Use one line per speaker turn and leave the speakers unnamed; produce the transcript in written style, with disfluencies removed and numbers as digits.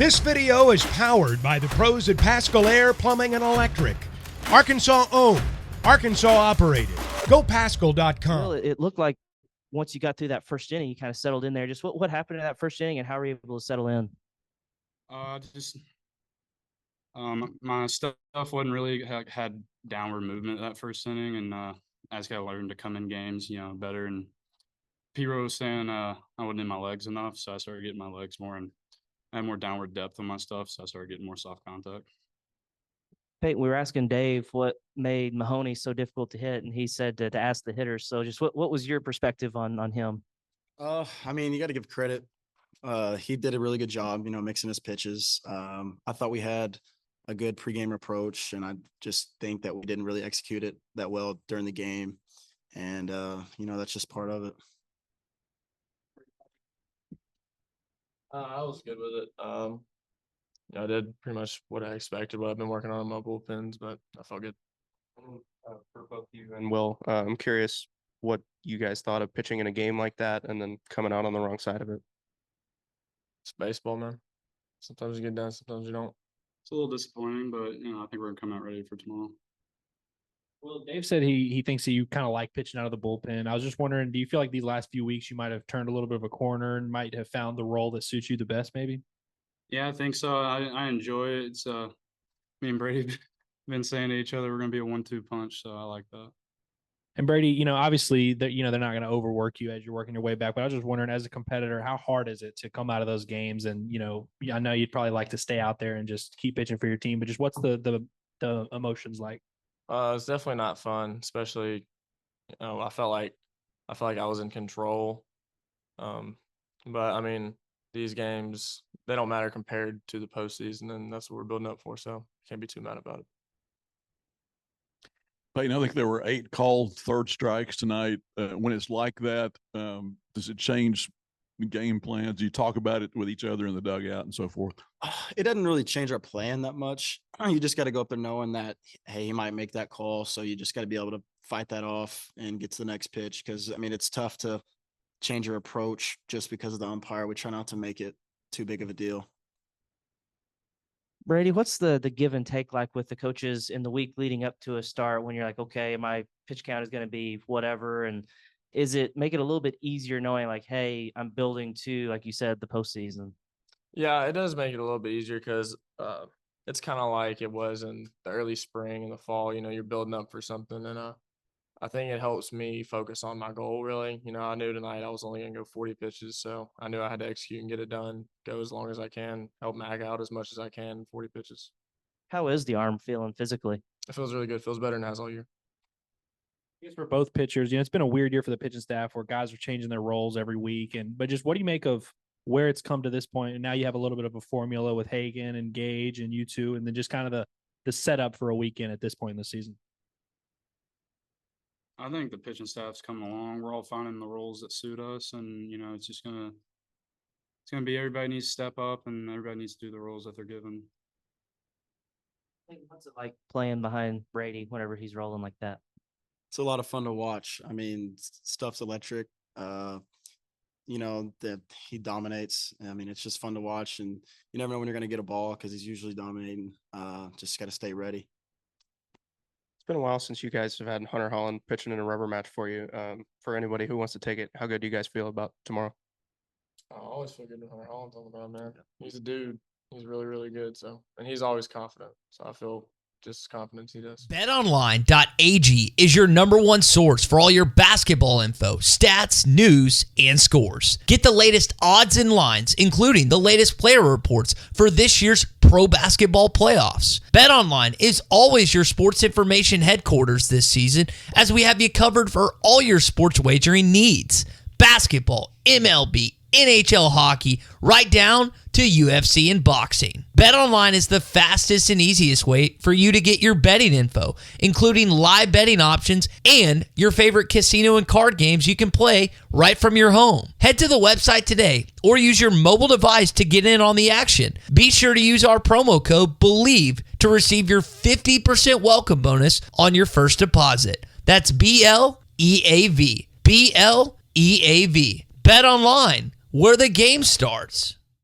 This video is powered by the pros at Pascal Air Plumbing and Electric. Arkansas owned, Arkansas operated. GoPascal.com.
Well, it looked like once you got through that first inning, you kind of settled in there. Just what happened in that first inning and how were you able to settle in?
My stuff wasn't really had downward movement that first inning, and I just got to learn to come in games, better. And P-Ro was saying I wasn't in my legs enough, so I started getting my legs more, and I had more downward depth on my stuff, so I started getting more soft contact.
Peyton, we were asking Dave what made Mahoney so difficult to hit, and he said to ask the hitters. So just what was your perspective on him?
You got to give credit. He did a really good job, mixing his pitches. I thought we had a good pregame approach, and I just think that we didn't really execute it that well during the game. And, that's just part of it.
I was good with it. I did pretty much what I expected, what I've been working on in my bullpens, but I felt good.
For both you and Will, I'm curious what you guys thought of pitching in a game like that and then coming out on the wrong side of it.
It's baseball, man. Sometimes you get done, sometimes you don't.
It's a little disappointing, but I think we're gonna come out ready for tomorrow.
Well, Dave said he thinks that you kind of like pitching out of the bullpen. I was just wondering, do you feel like these last few weeks you might have turned a little bit of a corner and might have found the role that suits you the best, maybe?
Yeah, I think so. I enjoy it. It's me and Brady been saying to each other we're gonna be a 1-2 punch, so I like that.
And Brady, obviously they're not going to overwork you as you're working your way back. But I was just wondering, as a competitor, how hard is it to come out of those games? And I know you'd probably like to stay out there and just keep pitching for your team. But just what's the emotions like?
It's definitely not fun, especially I felt like I was in control. But I mean, these games, they don't matter compared to the postseason, and that's what we're building up for. So can't be too mad about it.
Peyton, I think there were 8 called third strikes tonight. When it's like that, does it change the game plans? Do you talk about it with each other in the dugout and so forth?
It doesn't really change our plan that much. You just got to go up there knowing that, hey, he might make that call. So you just got to be able to fight that off and get to the next pitch. Because, it's tough to change your approach just because of the umpire. We try not to make it too big of a deal.
Brady, what's the give and take like with the coaches in the week leading up to a start when you're like, okay, my pitch count is going to be whatever? And is it make it a little bit easier knowing like, hey, I'm building to, like you said, the postseason?
Yeah, it does make it a little bit easier because it's kind of like it was in the early spring and the fall. You're building up for something, and I think it helps me focus on my goal, really. I knew tonight I was only going to go 40 pitches, so I knew I had to execute and get it done, go as long as I can, help Mag out as much as I can in 40 pitches.
How is the arm feeling physically?
It feels really good. It feels better than it has all year.
I guess for both pitchers, it's been a weird year for the pitching staff where guys are changing their roles every week. But just what do you make of where it's come to this point? And now you have a little bit of a formula with Hagan and Gage and you two, and then just kind of the setup for a weekend at this point in the season.
I think the pitching staff's coming along. We're all finding the roles that suit us, and it's just gonna be everybody needs to step up, and everybody needs to do the roles that they're given.
What's it like playing behind Brady whenever he's rolling like that?
It's a lot of fun to watch. Stuff's electric. That he dominates. It's just fun to watch, and you never know when you're going to get a ball because he's usually dominating. Just got to stay ready.
It's been a while since you guys have had Hunter Holland pitching in a rubber match for you. For anybody who wants to take it, how good do you guys feel about tomorrow?
I always feel good when Hunter Holland's on the mound, man. He's a dude. He's really, really good. And he's always confident. So I feel just as confident as he does.
BetOnline.ag is your #1 source for all your basketball info, stats, news, and scores. Get the latest odds and lines, including the latest player reports for this year's pro basketball playoffs. BetOnline is always your sports information headquarters this season, as we have you covered for all your sports wagering needs. Basketball, MLB, NHL hockey, right down to UFC and boxing. BetOnline is the fastest and easiest way for you to get your betting info, including live betting options and your favorite casino and card games you can play right from your home. Head to the website today or use your mobile device to get in on the action. Be sure to use our promo code BELIEVE to receive your 50% welcome bonus on your first deposit. That's BLEAV. BLEAV. Bet online, where the game starts.